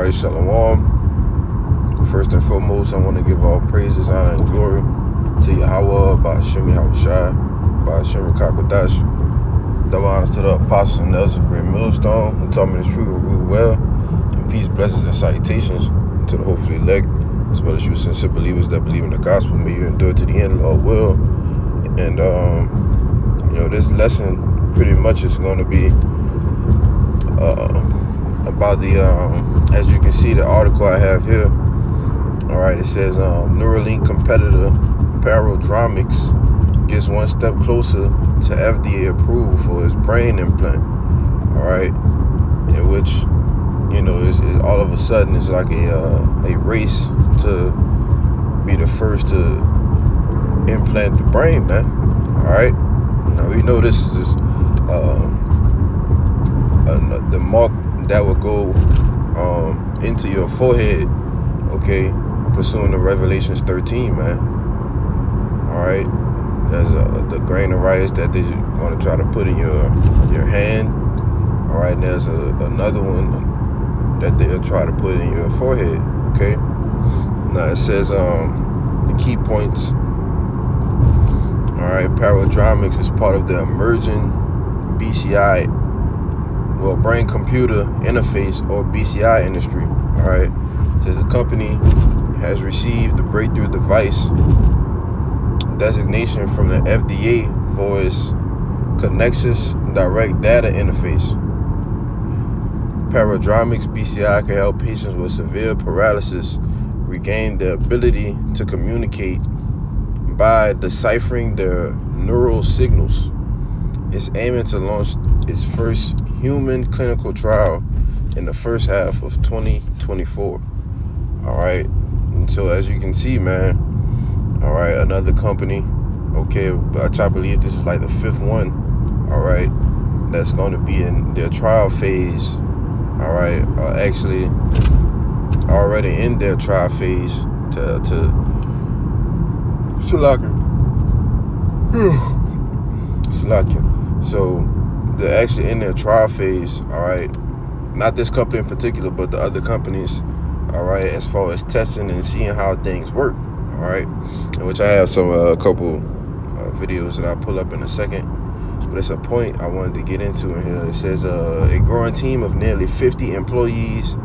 right, shalom. First and foremost, I want to give all praises, honor, and glory to Yahweh, Ba'ashem Yahushai, Ba'ashem Kakwadash. Double honors to the apostles and elders of Great Millstone, who taught me the truth and rule well. And peace, blessings, and salutations to the hopefully elect, as well as you sincere believers that believe in the gospel. May you endure to the end, Lord will. And this lesson pretty much is going to be about the as you can see, the article I have here. All right, it says Neuralink competitor Parodromics gets one step closer to FDA approval for his brain implant. All right, in which is all of a sudden it's like a race to be the first to implant the brain, man. All right, now we know this is the mark that will go into your forehead, okay, pursuing the Revelations 13, man. All right, there's the grain of rice that they want to try to put in your hand. All right, and there's another one that they'll try to put in your forehead, okay. Now it says the key points. All right, Parodromics is part of the emerging BCI, brain computer interface, or BCI industry. All right, it says the company has received the breakthrough device designation from the FDA for its Connexus direct data interface. Parodromics BCI can help patients with severe paralysis regain the ability to communicate by deciphering their neural signals. It's aiming to launch its first human clinical trial in the first half of 2024. All right, and so as you can see, man, all right, another company, okay, but I believe this is like the fifth one, all right, that's going to be in their trial phase, all right, actually already in their trial phase to Salakia. So they're actually in their trial phase, all right, not this company in particular, but the other companies, all right, as far as testing and seeing how things work, all right, in which I have some couple videos that I'll pull up in a second, but it's a point I wanted to get into in here. It says a growing team of nearly 50 employees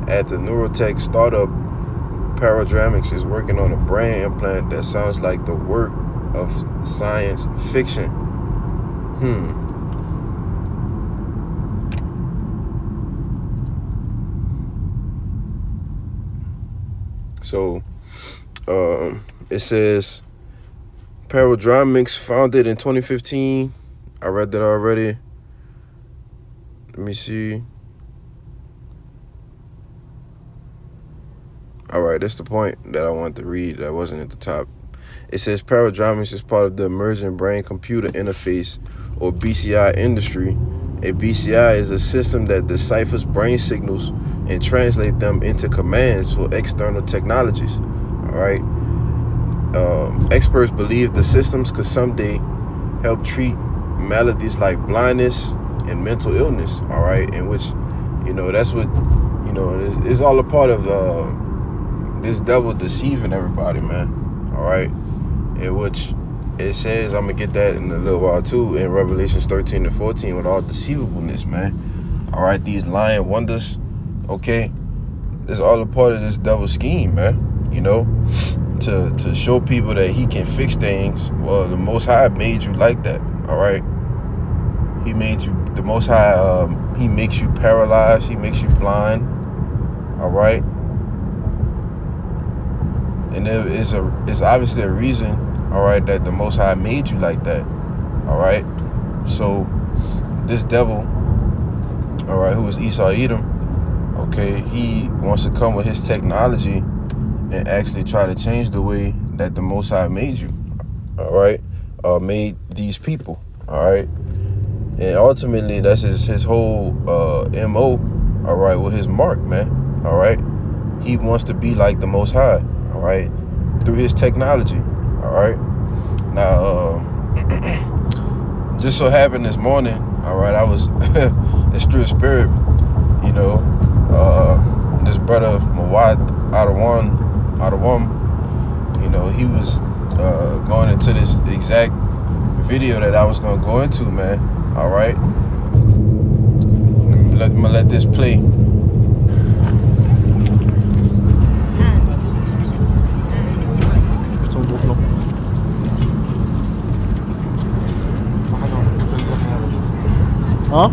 at the neurotech startup Parodromics is working on a brain implant that sounds like the work of science fiction. So it says Parodromics founded in 2015. I read that already. Let me see. All right, that's the point that I wanted to read that wasn't at the top. It says Parodromics is part of the emerging brain computer interface, or BCI industry. A BCI is a system that deciphers brain signals and translate them into commands for external technologies. All right. Experts believe the systems could someday help treat maladies like blindness and mental illness. All right, in which that's what it's all a part of this devil deceiving everybody, man. All right, in which it says, I'm gonna get that in a little while too, in Revelations 13 and 14, with all deceivableness, man. All right, these lying wonders, okay, it's all a part of this devil scheme, man. To show people that he can fix things. Well, the Most High made you like that. All right, he made you, the Most High, he makes you paralyzed, he makes you blind. All right, and it's obviously a reason, all right, that the Most High made you like that. All right, so this devil, all right, who is Esau Edom, okay, he wants to come with his technology and actually try to change the way that the Most High made you, all right, made these people, all right, and ultimately that's his whole MO, all right, with his mark, man, all right. He wants to be like the Most High, all right, through his technology, all right. Now, just so happened this morning, all right, I was it's through the spirit, this brother I was gonna go into, man. All right. I'm gonna let this play. Hein?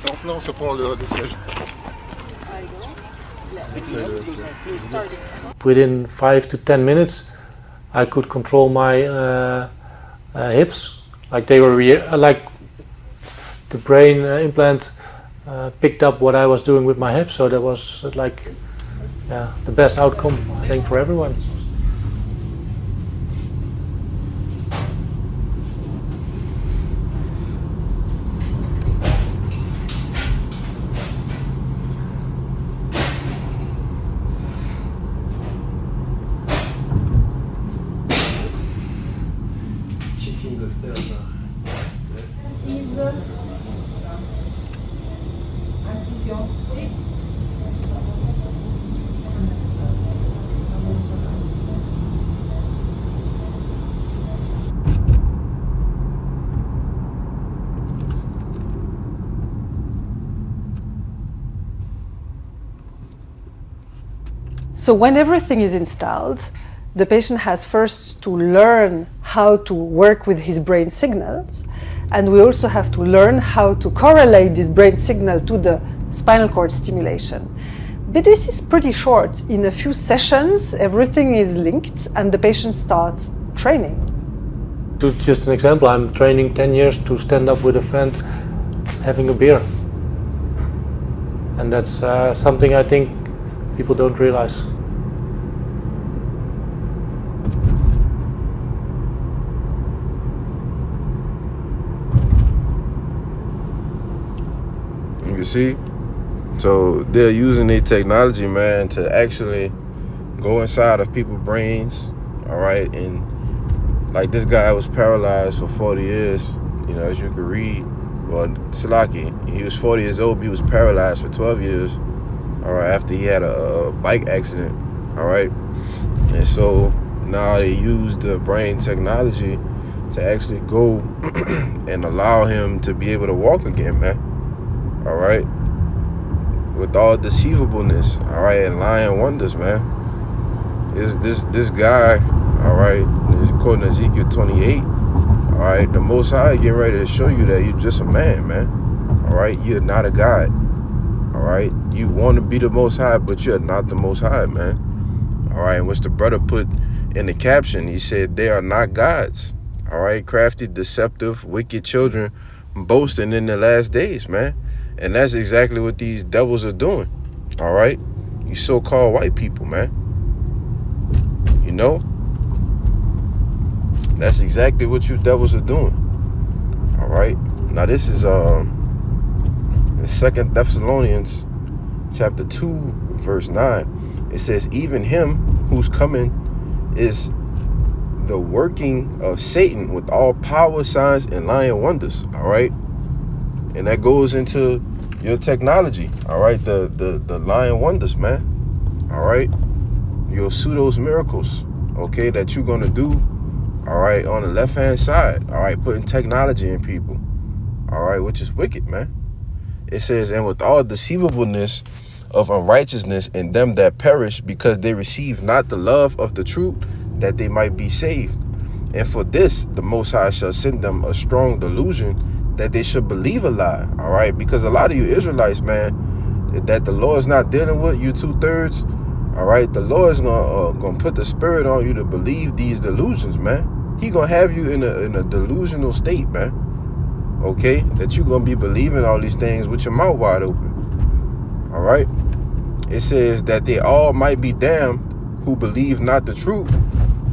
Maintenant, je prends le siège. Within 5 to 10 minutes, I could control my hips. Like they were like the brain implant picked up what I was doing with my hips. So that was like the best outcome, I think, for everyone. So when everything is installed, the patient has first to learn how to work with his brain signals, and we also have to learn how to correlate this brain signal to the spinal cord stimulation. But this is pretty short. In a few sessions, everything is linked and the patient starts training. Just an example, I'm training 10 years to stand up with a friend having a beer. And that's something I think people don't realize. You see? So they're using their technology, man, to actually go inside of people's brains, all right? And like this guy was paralyzed for 40 years, you know, as you can read. Well, Salaki, he was 40 years old, but he was paralyzed for 12 years, all right, after he had a bike accident, all right? And so now they use the brain technology to actually go and allow him to be able to walk again, man, all right? With all deceivableness, all right, and lying wonders, man. This guy, all right, according to Ezekiel 28, all right, the Most High getting ready to show you that you're just a man, all right? You're not a God, all right? You want to be the Most High, but you're not the Most High, man, all right? And which the brother put in the caption, he said, they are not gods, all right? Crafty, deceptive, wicked children boasting in the last days, man. And that's exactly what these devils are doing, all right? You so-called white people, man. You know? That's exactly what you devils are doing, all right? Now, this is in 2 Thessalonians chapter 2, verse 9. It says, even him whose coming is the working of Satan with all power, signs, and lying wonders, all right? And that goes into your technology, all right? The lying wonders, man, all right? Your pseudos miracles, okay, that you're going to do, all right, on the left-hand side, all right, putting technology in people, all right, which is wicked, man. It says, and with all deceivableness of unrighteousness in them that perish, because they receive not the love of the truth, that they might be saved. And for this, the Most High shall send them a strong delusion, that they should believe a lie, all right? Because a lot of you Israelites, man, that the Lord's not dealing with, you 2/3, all right? The Lord's gonna put the spirit on you to believe these delusions, man. He gonna have you in a delusional state, man, okay? That you gonna be believing all these things with your mouth wide open, all right? It says that they all might be damned who believe not the truth,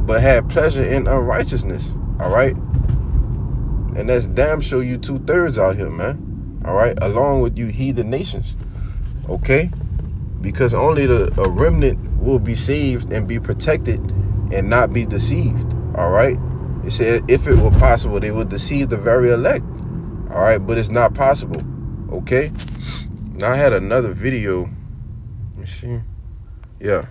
but have pleasure in unrighteousness, all right? And that's damn sure you 2/3 out here, man. All right, along with you heathen nations, okay? Because only a remnant will be saved and be protected and not be deceived, all right? It said if it were possible, they would deceive the very elect. All right, but it's not possible. Okay. Now I had another video. Let me see. Yeah.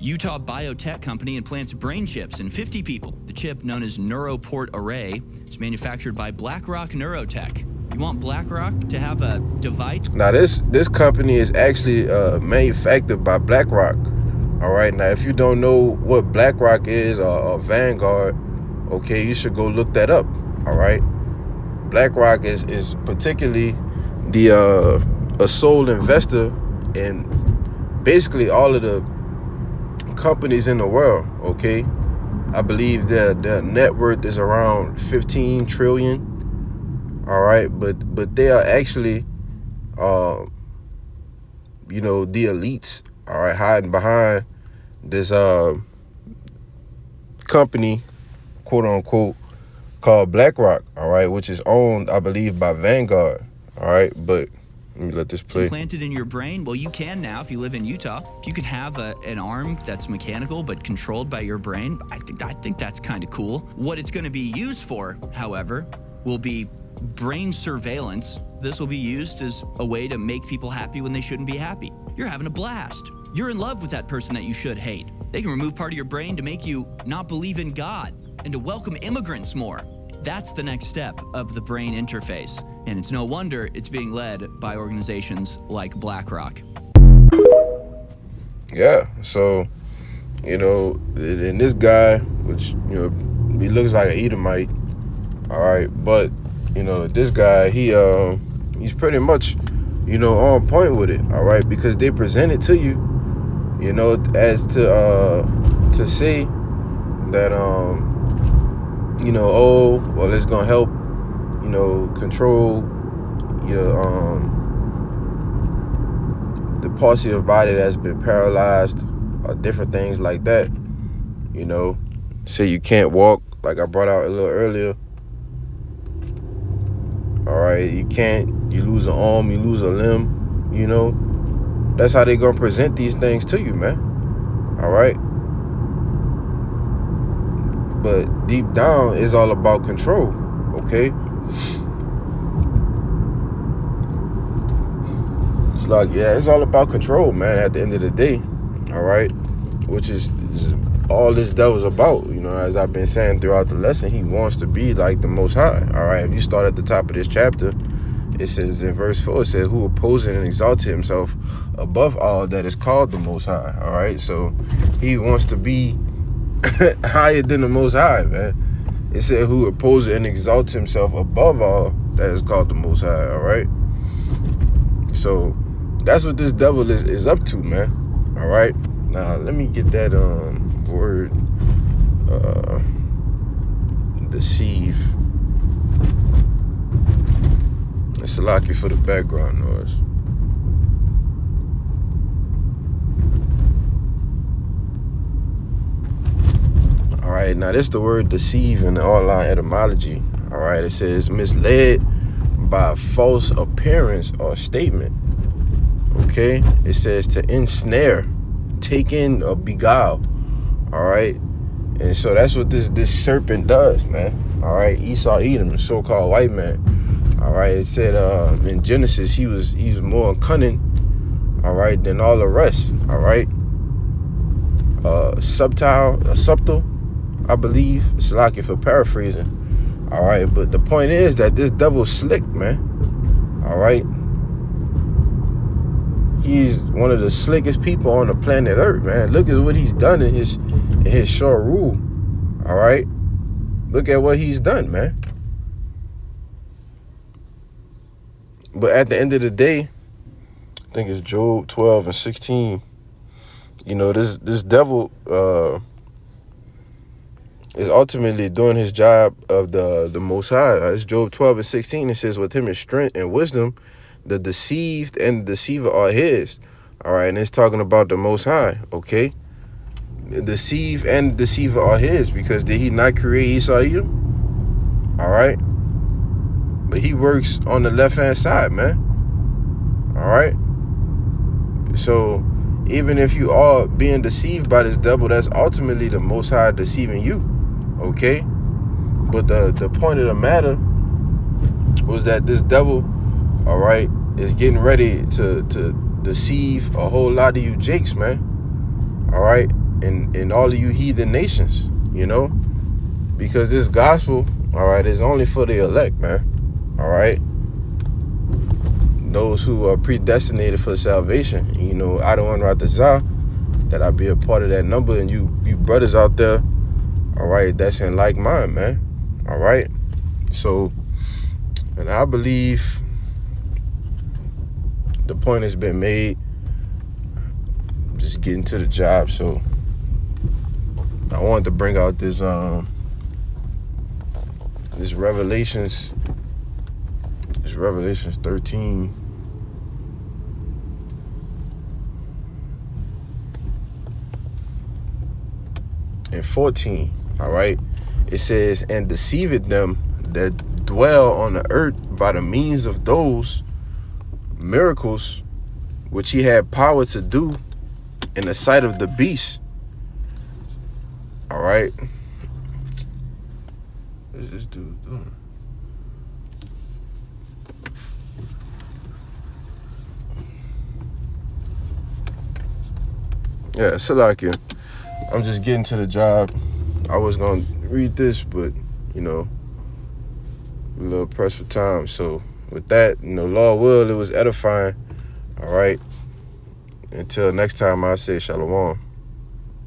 Utah biotech company implants brain chips in 50 people. The chip, known as Neuroport Array, is manufactured by BlackRock Neurotech. You want BlackRock to have a device? Now this company is actually manufactured by BlackRock. All right. Now if you don't know what BlackRock is or Vanguard, okay, you should go look that up. All right. BlackRock is particularly a sole investor in basically all of the companies in the world. Okay, I believe their net worth is around 15 trillion. All right, but they are actually the elites, all right, hiding behind this company, quote unquote, called BlackRock, all right, which is owned, I believe, by Vanguard. All right, but let me let this play. Implanted in your brain? Well, you can now if you live in Utah. If you could have an arm that's mechanical but controlled by your brain, I think that's kind of cool. What it's going to be used for, however, will be brain surveillance. This will be used as a way to make people happy when they shouldn't be happy. You're having a blast. You're in love with that person that you should hate. They can remove part of your brain to make you not believe in God and to welcome immigrants more. That's the next step of the brain interface. And it's no wonder it's being led by organizations like BlackRock. Yeah, so, and this guy, which, he looks like an Edomite, all right, but, this guy, he's pretty much, on point with it, all right, because they present it to you, as to say that, it's gonna help, control your the parts of your body that's been paralyzed, or different things like that. Say you can't walk, like I brought out a little earlier. All right, you lose an arm, you lose a limb. That's how they gonna present these things to you, man. All right. But deep down, it's all about control, okay? It's like, it's all about control, man, at the end of the day, all right? Which is all this devil's about, as I've been saying throughout the lesson. He wants to be like the Most High, all right? If you start at the top of this chapter, it says in verse 4, it says, who opposes and exalts himself above all that is called the Most High, all right? So he wants to be higher than the Most High, man. It said who opposes and exalts himself above all that is called the Most High, all right? So that's what this devil is up to, man, all right? Now let me get that word deceive. It's a lucky for the background noise. All right, now this is the word deceive in the online etymology. All right, it says misled by false appearance or statement. Okay, it says to ensnare, take in, or beguile. All right, and so that's what this serpent does, man. All right, Esau Edom, the so-called white man. All right, it said in Genesis he was more cunning, all right, than all the rest. All right, subtle, I believe. It's lucky for paraphrasing. All right, but the point is that this devil's slick, man. All right, he's one of the slickest people on the planet Earth, man. Look at what he's done in his short rule. All right, look at what he's done, man. But at the end of the day, I think it's Job 12 and 16. This devil is ultimately doing his job of the Most High. It's Job 12 and 16. It says, with him is strength and wisdom, the deceived and the deceiver are his. All right, and it's talking about the Most High, okay? The deceive and the deceiver are his, because did he not create Esau Edom? All right? But he works on the left-hand side, man. All right? So even if you are being deceived by this devil, that's ultimately the Most High deceiving you. Okay? But the point of the matter was that this devil, all right, is getting ready to deceive a whole lot of you jakes, man. All right? And all of you heathen nations, you know? Because this gospel, all right, is only for the elect, man. All right? Those who are predestinated for salvation. You know, I don't want that I be a part of that number, and you brothers out there, all right, that's in like mind, man. All right? So, and I believe the point has been made. Just getting to the job. So I wanted to bring out this this Revelations 13 and 14. All right, it says, and deceiveth them that dwell on the earth by the means of those miracles which he had power to do in the sight of the beast. All right, what is this dude doing? Yeah, Salakia. I'm just getting to the job. I was gonna read this, but you know, a little pressed for time. So with that, you know, Lord will, it was edifying. All right. Until next time, I say shalom.